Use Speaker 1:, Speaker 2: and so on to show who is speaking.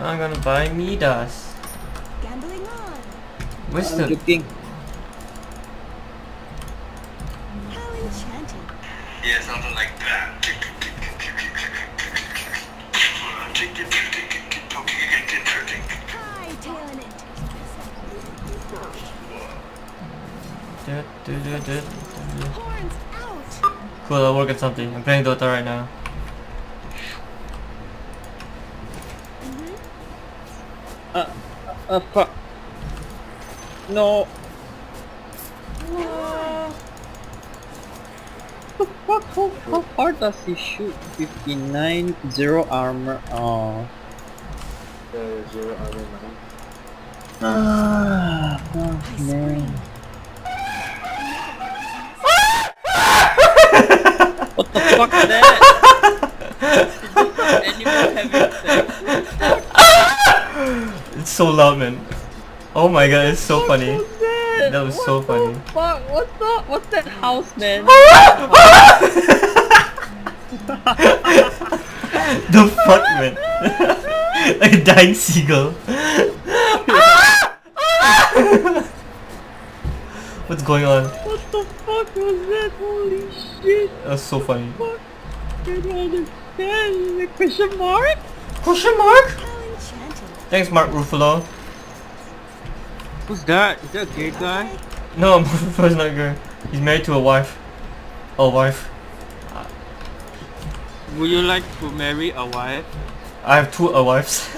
Speaker 1: I'm gonna buy Midas.
Speaker 2: Gambling on.
Speaker 1: Where's
Speaker 3: I'm
Speaker 1: the...
Speaker 3: joking.
Speaker 2: How enchanting.
Speaker 4: Yeah, something like that.
Speaker 2: Hightailing it. Horns out.
Speaker 1: Cool, I'll work on something. I'm playing Dota right now.
Speaker 3: Fuck. No. The fuck? How far does he shoot? 59, 0 armor. Oh.
Speaker 5: Zero armor man.
Speaker 3: Fuck, man. What the fuck is that? Animal having sex.
Speaker 1: It's so loud, man. Oh my god, it's so funny.
Speaker 3: What was that?
Speaker 1: That was so funny.
Speaker 3: Fuck, what's that house, man?
Speaker 1: The fuck, man? Like a dying seagull. What's going on?
Speaker 3: What the fuck was that? Holy shit.
Speaker 1: That was so funny.
Speaker 3: Fuck. I don't understand. The question mark?
Speaker 1: Question mark?
Speaker 2: How enchanting.
Speaker 1: Thanks, Mark Ruffalo.
Speaker 3: Who's that? Is that a gay guy?
Speaker 1: No, Mark Ruffalo's not good. He's married to a wife. A wife.
Speaker 3: Would you like to marry a wife?
Speaker 1: I have two wives.